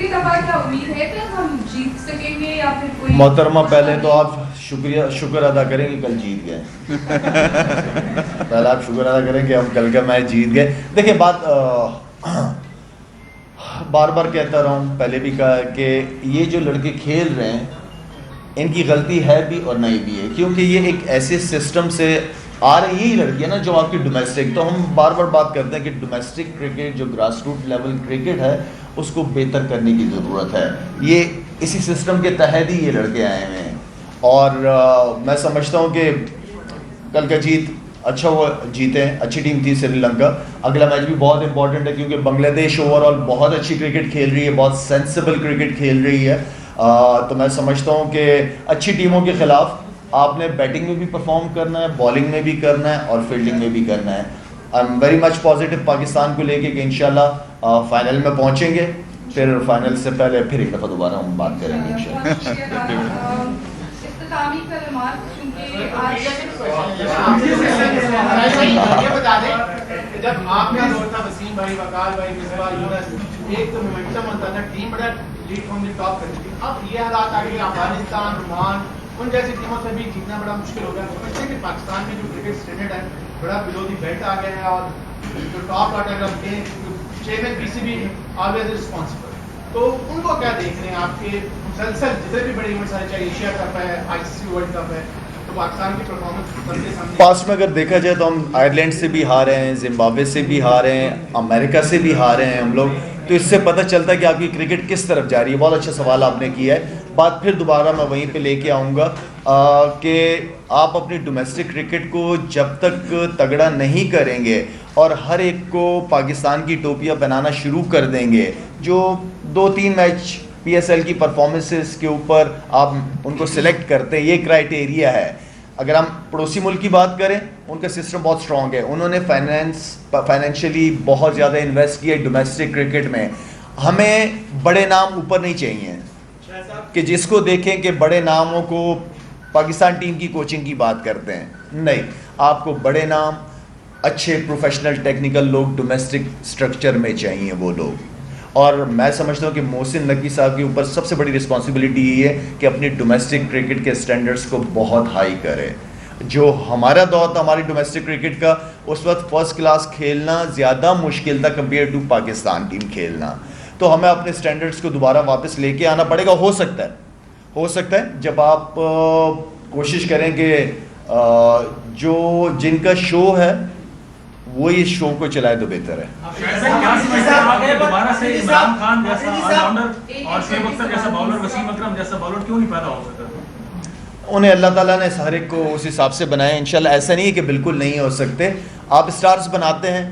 अगली दफा क्या उम्मीद है कि हम जीत सकेंगे या फिर कोई? मोहतरमा पहले तो आप शुक्र अदा करें कि कल जीत गए। पहले आप शुक्र अदा करें कि हम कल का मैच जीत गए। देखिए बात बार बार कहता रहा हूँ, पहले भी कहा कि ये जो लड़के खेल रहे हैं इनकी गलती है भी और नहीं भी है, क्योंकि ये एक ऐसे सिस्टम से आ रही यही लड़कियाँ ना जो आपकी डोमेस्टिक, तो हम बार बार बात करते हैं कि डोमेस्टिक क्रिकेट जो ग्रास रूट लेवल क्रिकेट है उसको बेहतर करने की ज़रूरत है। ये इसी सिस्टम के तहत ही ये लड़के आए हुए हैं और मैं समझता हूँ कि कल का जीत अच्छा हुआ, जीते हैं, अच्छी टीम थी श्रीलंका। अगला मैच भी बहुत इंपॉर्टेंट है क्योंकि बांग्लादेश ओवरऑल बहुत अच्छी क्रिकेट खेल रही है, बहुत सेंसिबल क्रिकेट खेल रही है। तो मैं समझता हूँ कि अच्छी टीमों के ख़िलाफ़ आपने बैटिंग में भी परफॉर्म करना है, बॉलिंग में भी करना है और फील्डिंग में भी करना है। I am very much positive Pakistan को लेके कि इंशाल्लाह फाइनल में पहुँचेंगे। फिर फाइनल से पहले फिर एक दफ़ा दोबारा हम बात करेंगे इंशाल्लाह। इख्तितामी कलमात, क्योंकि आज ये बता दें कि जब आपका दौर था, वसीम भाई, वकाल भाई, मिसबा, यूनस, एक तो मोमेंटम होता था, टीम बड़ा लीड फ्रॉम द टॉप करती थी। अब ये हालात आ गए, अफगानिस्तान, ओमान, उन जैसी टीमों से भी जीतना बड़ा मुश्किल हो गया। समझते कि पाकिस्तान में जो क्रिकेट स्टैंडर्ड है बड़ा बिलो दी बेल्ट आ गया है और जो टॉप ऑर्डर रखते हैं, चेयरमैन पीसीबी ऑलवेज रिस्पॉन्सिबल। तो उनको क्या देख रहे हैं आपके मुसलसल जितने भी बड़े इवेंट्स आए, चाहे एशिया कप है, आईसीसी वर्ल्ड कप है, तो पाकिस्तान की परफॉर्मेंस सबके सामने पास्ट में अगर देखा जाए तो हम आयरलैंड से भी हारे हैं, जिम्बाब्वे से भी हारे हैं, अमेरिका से भी हारे हैं हम लोग। तो इससे पता चलता है कि आपकी क्रिकेट किस तरफ जा रही है। बहुत अच्छा सवाल आपने किया है। बात फिर दोबारा मैं वहीं पे लेके आऊँगा कि आप अपनी डोमेस्टिक क्रिकेट को जब तक तगड़ा नहीं करेंगे और हर एक को पाकिस्तान की टोपियाँ बनाना शुरू कर देंगे, जो 2-3 मैच पीएसएल की परफॉर्मेंसेस के ऊपर आप उनको सिलेक्ट करते हैं, ये क्राइटेरिया है। अगर हम पड़ोसी मुल्क की बात करें, उनका सिस्टम बहुत स्ट्रॉन्ग है, उन्होंने फाइनेंशियली बहुत ज़्यादा इन्वेस्ट किया डोमेस्टिक क्रिकेट में। हमें बड़े नाम ऊपर नहीं चाहिए कि जिसको देखें कि बड़े नामों को पाकिस्तान टीम की कोचिंग की बात करते हैं। नहीं, आपको बड़े नाम, अच्छे प्रोफेशनल टेक्निकल लोग डोमेस्टिक स्ट्रक्चर में चाहिए वो लोग। और मैं समझता हूँ कि मोहसिन नकवी साहब के ऊपर सबसे बड़ी रिस्पॉन्सिबिलिटी ये है कि अपनी डोमेस्टिक क्रिकेट के स्टैंडर्ड्स को बहुत हाई करे। जो हमारा दौर था हमारी डोमेस्टिक क्रिकेट का, उस वक्त फर्स्ट क्लास खेलना ज़्यादा मुश्किल था कंपेयर टू पाकिस्तान टीम खेलना। तो हमें अपने स्टैंडर्ड्स को दोबारा वापस लेके आना पड़ेगा। हो सकता है जब आप कोशिश करें कि जो जिनका शो है वो इस शो को चलाए तो बेहतर है। दोबारा से इमरान खान जैसा ऑलराउंडर और शोएब अख्तर जैसा बॉलर, वसीम अकरम जैसा बॉलर क्यों नहीं पैदा हो सकता? उन्हें अल्लाह ताला ने हर एक को उस हिसाब से बनाया। इंशाल्लाह ऐसा नहीं है कि बिल्कुल नहीं हो सकते। आप स्टार्स बनाते हैं,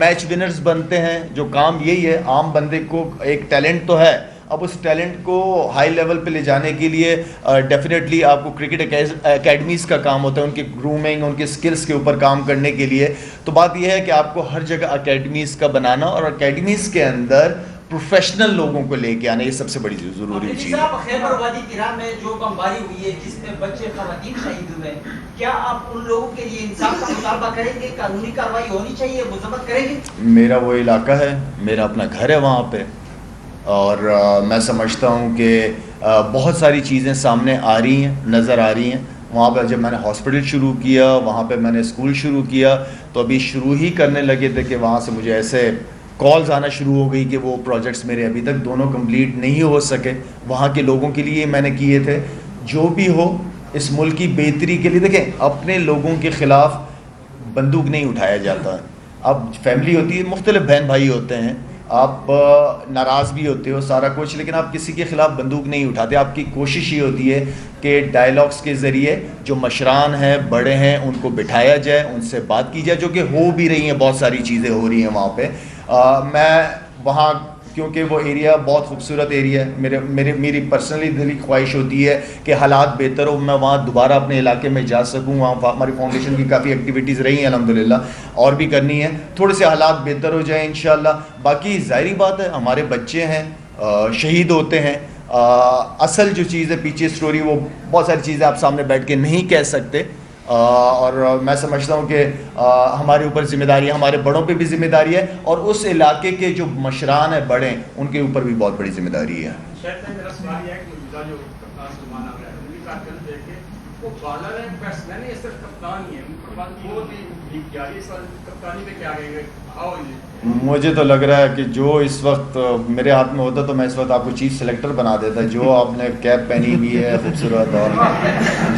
मैच विनर्स बनते हैं, जो काम यही है। आम बंदे को एक टैलेंट तो है, अब उस टैलेंट को हाई लेवल पे ले जाने के लिए डेफिनेटली आपको क्रिकेट एकेडमीज़ का काम होता है, उनकी ग्रूमिंग, उनके स्किल्स के ऊपर काम करने के लिए। तो बात यह है कि आपको हर जगह एकेडमीज़ का बनाना और एकेडमीज़ के अंदर प्रोफेशनल लोगों को लेके आना, ये सबसे बड़ी ज़रूरी चीज़ है। खैबर वादी किराम में जो बमबारी हुई है जिसमें बच्चे खवातीन शहीद हुए, क्या आप उन लोगों के लिए इंसाफ का मुतालबा करेंगे? कानूनी कार्रवाई होनी चाहिए, मुजम्मत करेंगे? मेरा वो इलाका है, मेरा अपना घर है वहाँ पे, और मैं समझता हूँ कि बहुत सारी चीज़ें सामने आ रही हैं, नज़र आ रही हैं। वहाँ पर जब मैंने हॉस्पिटल शुरू किया, वहाँ पे मैंने स्कूल शुरू किया, तो अभी शुरू ही करने लगे थे कि वहाँ से मुझे ऐसे कॉल्स आना शुरू हो गई कि वो प्रोजेक्ट्स मेरे अभी तक दोनों कंप्लीट नहीं हो सके। वहाँ के लोगों के लिए मैंने किए थे। जो भी हो, इस मुल्क की बेहतरी के लिए देखें, अपने लोगों के ख़िलाफ़ बंदूक नहीं उठाया जाता। अब फैमिली होती है, मुख्तलिफ बहन भाई होते हैं, आप नाराज़ भी होते हो सारा कुछ, लेकिन आप किसी के ख़िलाफ़ बंदूक नहीं उठाते। आपकी कोशिश ये होती है कि डायलॉग्स के ज़रिए जो मशरान हैं, बड़े हैं, उनको बिठाया जाए, उनसे बात की जाए, जो कि हो भी रही हैं। बहुत सारी चीज़ें हो रही हैं वहाँ पे। मैं वहाँ, क्योंकि वो एरिया बहुत खूबसूरत एरिया है, मेरी पर्सनली दिली ख्वाहिश होती है कि हालात बेहतर हो, मैं वहाँ दोबारा अपने इलाके में जा सकूँ। वहाँ हमारी फाउंडेशन की काफ़ी एक्टिविटीज़ रही हैं अल्हम्दुलिल्लाह, और भी करनी है। थोड़े से हालात बेहतर हो जाए इंशाल्लाह। बाकी ज़ाहिरी बात है, हमारे बच्चे हैं, शहीद होते हैं। असल जो चीज़ है, पीछे स्टोरी, वो बहुत सारी चीज़ें आप सामने बैठ के नहीं कह सकते। और मैं समझता हूँ कि हमारे ऊपर जिम्मेदारी है, हमारे बड़ों पे भी जिम्मेदारी है, और उस इलाके के जो मशरान है बड़े, उनके ऊपर भी बहुत बड़ी जिम्मेदारी है। मेरा सवाल यह है कि जो कप्तान सलमान आ रहा है उनकी कारकर्दगी देखे वो बॉलर है, बैट्समैन है, सिर्फ कप्तान ही है, उनके बाद वो लीग जारी है, इस बार कप्तानी पे क्या कहेंगे? How is it? मुझे तो लग रहा है कि जो इस वक्त मेरे हाथ में होता तो मैं इस वक्त आपको चीफ सेलेक्टर बना देता। जो आपने कैप पहनी हुई है खूबसूरत, और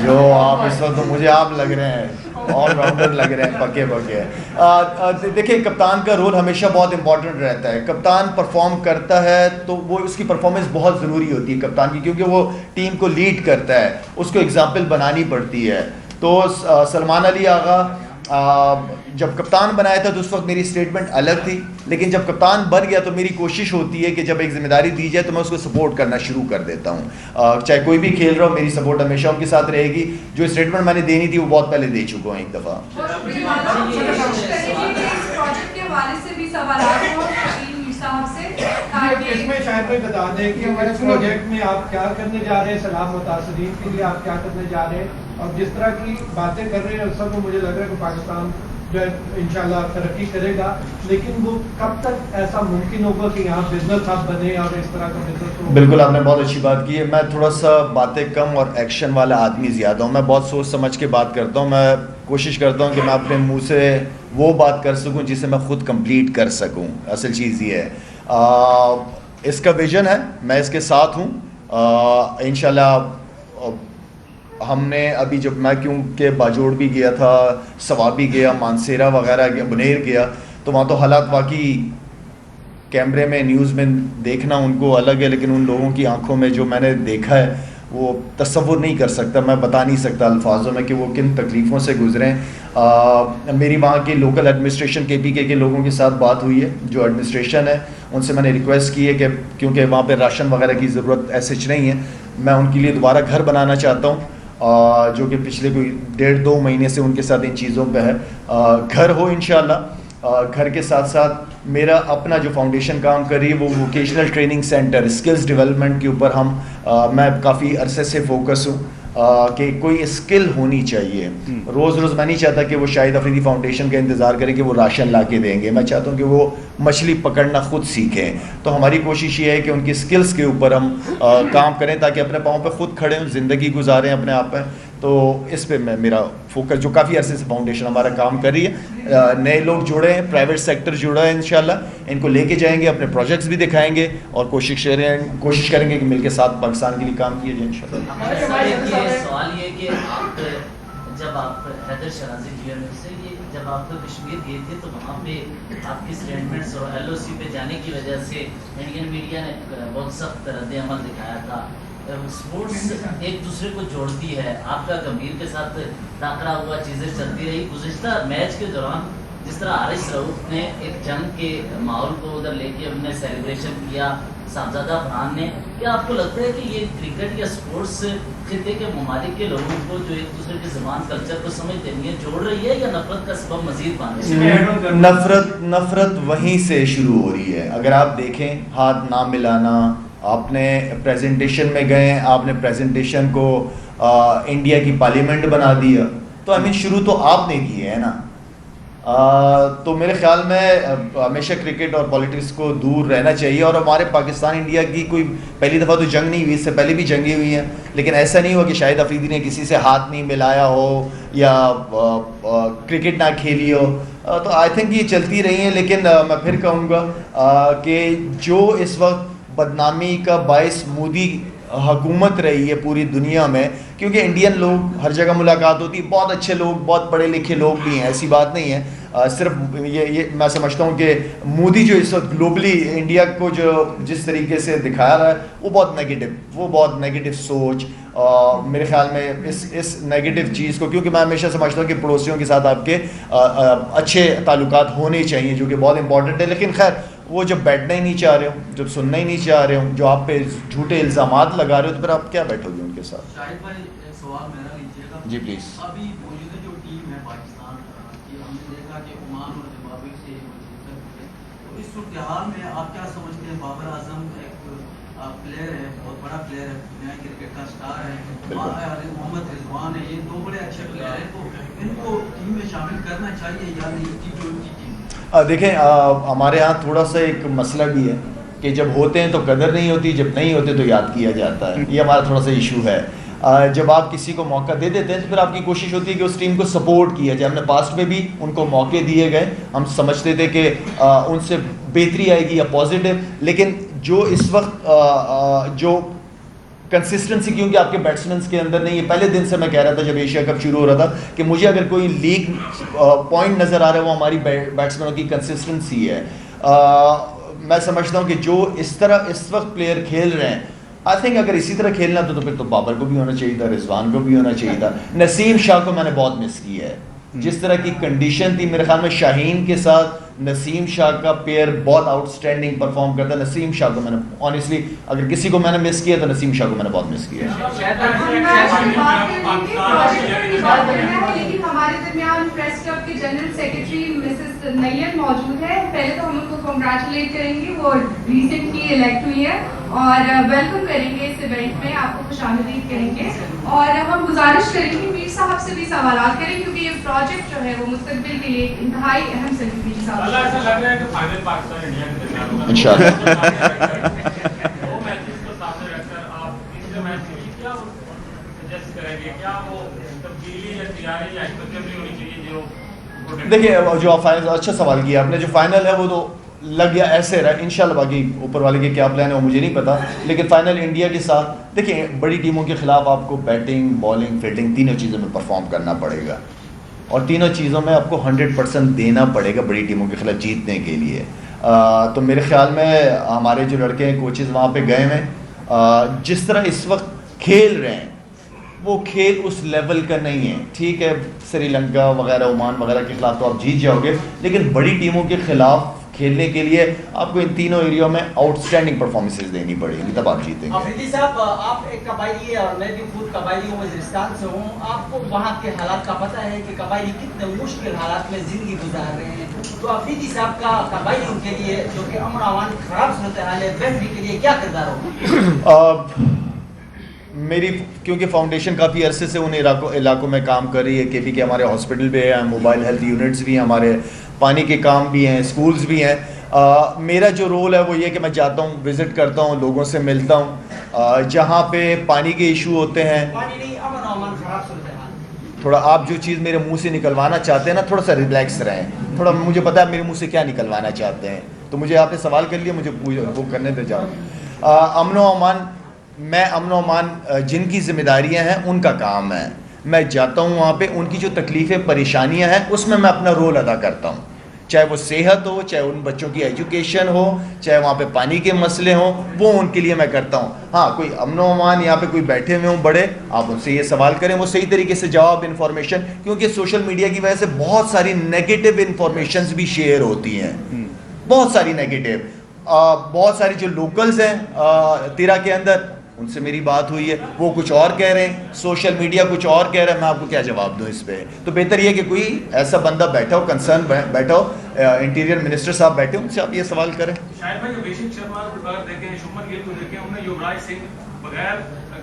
जो आप इस वक्त, तो मुझे आप लग रहे हैं ऑलराउंडर लग रहे हैं, पक्के पक्के। देखिए, कप्तान का रोल हमेशा बहुत इंपॉर्टेंट रहता है। कप्तान परफॉर्म करता है तो वो उसकी परफॉर्मेंस बहुत ज़रूरी होती है कप्तान की, क्योंकि वो टीम को लीड करता है, उसको एग्जाम्पल बनानी पड़ती है। तो सलमान अली आगा जब कप्तान बनाया था तो उस वक्त मेरी स्टेटमेंट अलग थी, लेकिन जब कप्तान बन गया तो मेरी कोशिश होती है कि जब एक जिम्मेदारी दी जाए तो मैं उसको सपोर्ट करना शुरू कर देता हूँ। चाहे कोई भी खेल रहा हो, मेरी सपोर्ट हमेशा उनके साथ रहेगी। जो स्टेटमेंट मैंने देनी थी वो बहुत पहले दे चुका हूँ एक दफ़ा। इसमें शायद कोई बता दें कि हमारे प्रोजेक्ट में आप क्या करने जा रहे हैं, सलाम मुतासरीन के लिए आप क्या करने जा रहे हैं, और जिस तरह की बातें कर रहे हैं सब, मुझे लग रहा है कि पाकिस्तान जो है इंशाल्लाह तरक्की करेगा। लेकिन वो कब तक ऐसा मुमकिन होगा कि यहाँ बिजनेस हब बने और इस तरह का बिजनेस हो? बिल्कुल, आपने बहुत अच्छी बात की है। मैं थोड़ा सा बातें कम और एक्शन वाला आदमी ज़्यादा हूँ। मैं बहुत सोच समझ के बात करता हूँ। मैं कोशिश करता हूँ कि मैं अपने मुंह से वो बात कर सकूँ जिसे मैं खुद कंप्लीट कर सकूँ। असल चीज़ ये है, इसका विजन है, मैं इसके साथ हूँ। इंशाल्लाह हमने अभी जब मैं क्योंकि बाजोड़ भी गया था, सवाबी गया, मानसेरा वगैरह गया, बुनेर गया, तो वहाँ तो हालात वाकई कैमरे में, न्यूज़ में देखना उनको अलग है, लेकिन उन लोगों की आंखों में जो मैंने देखा है वो तसव्वुर नहीं कर सकता, मैं बता नहीं सकता अल्फाजों में कि वो किन तकलीफ़ों से गुजरे हैं। मेरी वहाँ के लोकल एडमिनिस्ट्रेशन KPK के लोगों के साथ बात हुई है, जो एडमिनिस्ट्रेशन है उनसे मैंने रिक्वेस्ट की है कि क्योंकि वहाँ पे राशन वगैरह की ज़रूरत ऐसे नहीं है, मैं उनके लिए दोबारा घर बनाना चाहता हूँ, जो कि पिछले कोई 1.5-2 महीने से उनके साथ इन चीज़ों पे है। घर हो इंशाल्लाह। घर के साथ साथ मेरा अपना जो फाउंडेशन काम कर रही है वो vocational training centre, skills development के ऊपर मैं काफ़ी अरसे से फोकस हूँ कि कोई स्किल होनी चाहिए। रोज़ रोज़ मैं नहीं चाहता कि वो शाहिद अफरीदी फाउंडेशन का इंतज़ार करें कि वो राशन ला के देंगे। मैं चाहता हूँ कि वो मछली पकड़ना खुद सीखें। तो हमारी कोशिश ये है कि उनकी स्किल्स के ऊपर हम काम करें ताकि अपने पाँव पे खुद खड़े हों, ज़िंदगी गुजारें अपने आप पे। तो इस पे मेरा फोकस, जो काफ़ी अरसे से फाउंडेशन हमारा काम कर रही है। नए लोग जुड़े हैं, प्राइवेट सेक्टर जुड़ा है, इंशाल्लाह इनको लेके जाएंगे, अपने प्रोजेक्ट्स भी दिखाएंगे और कोशिश करेंगे कि मिलके साथ पाकिस्तान के लिए काम किया जाए इंशाल्लाह। सवाल ये कि आप जब आप हैदर शराजी से जब आप कश्मीर गए थे तो वहाँ पे आपकी स्टेटमेंट्स और LOC पे जाने की वजह से इंडियन मीडिया ने बहुत सख्त रद्द-ए-अमल दिखाया था। स्पोर्ट्स एक दूसरे को जोड़ती है, आपका गंभीर के साथ टाकरा हुआ, चीज़ें चलती रही। गुज़िश्ता मैच के दौरान जिस तरह हारिस रऊफ ने एक जंग के माहौल को उधर लेके हमने सेलिब्रेशन किया, साहबजादा फरहान ने, क्या आपको लगता है कि ये क्रिकेट या स्पोर्ट्स खिते के ममालिक के लोगों को जो एक दूसरे की ज़बान, कल्चर को समझते नहीं है, जोड़ रही है या नफरत का सबब मजीद बन रही है? नफरत वहीं से शुरू हो रही है। अगर आप देखें, हाथ ना मिलाना, आपने प्रेजेंटेशन में गए, आपने प्रेजेंटेशन को इंडिया की पार्लियामेंट बना दिया, तो आई मीन शुरू तो आपने की है ना। तो मेरे ख्याल में हमेशा क्रिकेट और पॉलिटिक्स को दूर रहना चाहिए। और हमारे पाकिस्तान इंडिया की कोई पहली दफ़ा तो जंग नहीं हुई, इससे पहले भी जंगें हुई हैं, लेकिन ऐसा नहीं हुआ कि शाहिद अफरीदी ने किसी से हाथ नहीं मिलाया हो या क्रिकेट ना खेली हो। तो आई थिंक ये चलती रही हैं। लेकिन मैं फिर कहूँगा कि जो इस वक्त बदनामी का बायस मोदी हुकूमत रही है पूरी दुनिया में, क्योंकि इंडियन लोग हर जगह मुलाकात होती है, बहुत अच्छे लोग, बहुत पढ़े लिखे लोग भी हैं, ऐसी बात नहीं है। सिर्फ ये मैं समझता हूँ कि मोदी जो इस वक्त ग्लोबली इंडिया को जो जिस तरीके से दिखाया रहा है वो बहुत नेगेटिव सोच, मेरे ख्याल में इस नेगेटिव चीज़ को, क्योंकि मैं हमेशा समझता हूँ कि पड़ोसियों के साथ आपके अच्छे ताल्लुकात होने चाहिए, जो कि बहुत इंपॉर्टेंट है। लेकिन खैर, वो जब बैठना ही नहीं चाह रहे हो, जब सुनना ही नहीं चाह रहे हो, जो आप पे झूठे इल्ज़ामात लगा रहे हो, तो फिर आप क्या बैठोगे उनके साथ? शाहिद भाई, सवाल मेरा लीजिएगा जी प्लीज़। अभी मौजूदा जो टीम है पाकिस्तान की, हमने देखा कि ओमान और जिम्बाब्वे से तो इस सूरत हाल में आप क्या समझते हैं? बाबर आजम एक प्लेयर है, बहुत बड़ा प्लेयर है, दुनिया क्रिकेट का स्टार है, मोहम्मद रिजवान है, ये 2 बड़े अच्छे प्लेयर हैं, तो इनको टीम में शामिल करना चाहिए या नहीं? T20 टीम देखें हमारे यहाँ थोड़ा सा एक मसला भी है कि जब होते हैं तो कदर नहीं होती, जब नहीं होते तो याद किया जाता है। ये हमारा थोड़ा सा इशू है। जब आप किसी को मौका दे देते हैं तो फिर आपकी कोशिश होती है कि उस टीम को सपोर्ट किया जाए। हमने पास्ट में भी उनको मौके दिए गए, हम समझते थे कि उनसे बेहतरी आएगी या पॉजिटिव, लेकिन जो इस वक्त जो कंसिस्टेंसी, क्योंकि आपके बैट्समैन के अंदर नहीं है। पहले दिन से मैं कह रहा था जब एशिया कप शुरू हो रहा था कि मुझे अगर कोई लीग पॉइंट नज़र आ रहा है वो हमारी बैट्समैनों की कंसिस्टेंसी है। मैं समझता हूँ कि जो इस तरह इस वक्त प्लेयर खेल रहे हैं, आई थिंक अगर इसी तरह खेलना तो फिर तो बाबर को भी होना चाहिए था, रिजवान को भी होना चाहिए था। नसीम शाह को मैंने बहुत मिस किया है। जिस तरह की कंडीशन थी, मेरे ख्याल में शाहीन के साथ नसीम शाह का पेयर बहुत आउटस्टैंडिंग परफॉर्म करता है। नसीम शाह को मैंने ऑनेस्टली, अगर किसी को मैंने मिस किया तो नसीम शाह को मैंने बहुत मिस किया है। लेकिन हमारे दरमियान प्रेस क्लब के जनरल सेक्रेटरी मिसेस नैयर मौजूद है। पहले तो हम उनको कॉन्ग्रेचुलेट करेंगे, वो रिसेंटली इलेक्ट हुई है, और वेलकम करेंगे इस इवेंट में, आपको खुशामदीद करेंगे। और हम गुजारिश करेंगे मीर साहब से भी सवाल करें, क्योंकि ये प्रोजेक्ट जो है वो मुस्तकबिल के लिए इंतहाई अहम से मीर साहब। ऐसा लग रहा है कि फाइनल पाकिस्तान इंडिया के दरमियान होगा इंशाल्लाह। 2 मैचेस को सामने रखकर आप तीसरे मैच के लिए क्या सजेस्ट करेंगे? क्या वो तब्दीली या तैयारी या एक्सपेक्टेबली होनी चाहिए जो? देखिए, जो आप फाइनल, अच्छा सवाल किया आपने। जो फाइनल है वो तो लग गया, ऐसे रहा इंशाल्लाह। बाकी ऊपर वाले के क्या प्लान है वो मुझे नहीं पता, लेकिन फाइनल इंडिया के साथ, देखिए बड़ी टीमों के खिलाफ आपको बैटिंग, बॉलिंग, फील्डिंग तीनों चीज़ों में परफॉर्म करना पड़ेगा, और तीनों चीज़ों में आपको 100% देना पड़ेगा बड़ी टीमों के खिलाफ जीतने के लिए। तो मेरे ख्याल में हमारे जो लड़के हैं, कोचेज़ वहाँ पे गए हैं, जिस तरह इस वक्त खेल रहे हैं वो खेल उस लेवल का नहीं है। ठीक है, श्रीलंका वगैरह, ओमान वगैरह के खिलाफ तो आप जीत जाओगे, लेकिन बड़ी टीमों के खिलाफ खेलने के लिए आपको इन तीनों एरिया में आउटस्टैंडिंग परफॉर्मेंसेस देनी पड़ेगी, तब आप जीतेंगे। अफरीदी साहब, आप एक कबायली है और मैं भी खुद कबायली हूँ, वज़ीरिस्तान से हूँ। आपको वहाँ के हालात का पता है कि कबायली कितने मुश्किल हालात में ज़िंदगी गुजार रहे हैं। तो अफरीदी साहब का कबायलियों के लिए, जो कि अमन अमान खराब सूरत हाल है, बेहतरी के लिए क्या किरदार होगा? मेरी क्योंकि फाउंडेशन काफ़ी अरसे से उन इलाकों में काम कर रही है। KP के हमारे हॉस्पिटल भी है, मोबाइल हेल्थ यूनिट्स भी हैं, हमारे पानी के काम भी हैं, स्कूल्स भी हैं। मेरा जो रोल है वो ये कि मैं जाता हूँ, विज़िट करता हूँ, लोगों से मिलता हूँ। जहाँ पे पानी के इशू होते हैं, पानी नहीं, अमन अमान खराब सूरत हाल। थोड़ा आप जो चीज़ मेरे मुंह से निकलवाना चाहते हैं ना, थोड़ा सा रिलैक्स रहें। थोड़ा मुझे पता है मेरे मुंह से क्या निकलवाना चाहते हैं, तो मुझे आपने सवाल कर लिया, मुझे वो करने दे जाओ। अमन अमान, मैं अमन अमान जिनकी जिम्मेदारियां हैं उनका काम है। मैं जाता हूं वहाँ पे, उनकी जो तकलीफ़ें परेशानियां हैं उसमें मैं अपना रोल अदा करता हूँ, चाहे वो सेहत हो, चाहे उन बच्चों की एजुकेशन हो, चाहे वहाँ पे पानी के मसले हों, वो उनके लिए मैं करता हूँ। हाँ, कोई अमन अमान यहाँ पे कोई बैठे हुए हों बड़े, आप उनसे ये सवाल करें, वो सही तरीके से जवाब, इन्फॉर्मेशन, क्योंकि सोशल मीडिया की वजह से बहुत सारी नेगेटिव इन्फॉर्मेशन भी शेयर होती हैं, बहुत सारी नेगेटिव। बहुत सारी जो लोकल्स हैं तिरा के अंदर, उनसे मेरी बात हुई है, वो कुछ और कह रहे हैं, सोशल मीडिया कुछ और कह रहा है, मैं आपको क्या जवाब दूं इस पे? तो बेहतर ये कि कोई ऐसा बंदा बैठा हो, कंसर्न बैठा हो, इंटीरियर मिनिस्टर साहब बैठे हो, उनसे आप ये सवाल करें। शायद भाई अभिषेक शर्मा को अगर देखें, शुभमन गिल को देखें, उन्हें युवराज सिंह बगैर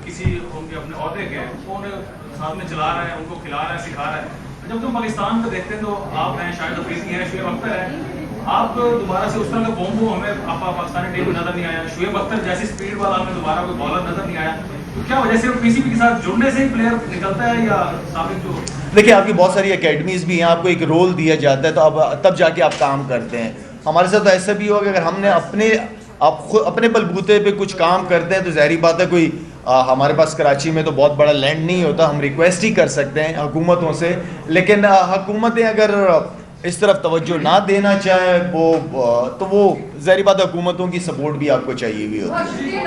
किसी उनके अपने औहदे के उन्हें साथ में चला रहा है, उनको खिला रहा है, सिखा रहा है। जब तुम पाकिस्तान को देखते हैं तो आप हैं, शायद अफरीदी हैं, शुएब अख्तर है, आप दोबारा से उस तरह का बॉम्बो हमें पाकिस्तानी टीम में नजर नहीं आया। शुएब अख्तर जैसी स्पीड वाला हमें दोबारा कोई बॉलर नजर नहीं आया। तो क्या वजह से PCB के साथ जुड़ने से ही प्लेयर निकलता है या साबित जो? देखिए, आपकी बहुत सारी एकेडमीज भी हैं, आपको एक रोल दिया जाता है, तो अब तब जाके आप काम करते हैं। हमारे साथ तो ऐसा भी होगा, अगर हमने अपने बलबूते पे कुछ काम करते हैं तो ज़ाहिर बात है, कोई हमारे पास कराची में तो बहुत बड़ा लैंड नहीं होता, हम रिक्वेस्ट ही कर सकते हैं हुकूमतों से, लेकिन हुकूमतें अगर इस तरफ तवज्जो ना देना चाहे तो वो ज़ाहिर बात है हुकूमतों की सपोर्ट भी आपको चाहिए भी होती है।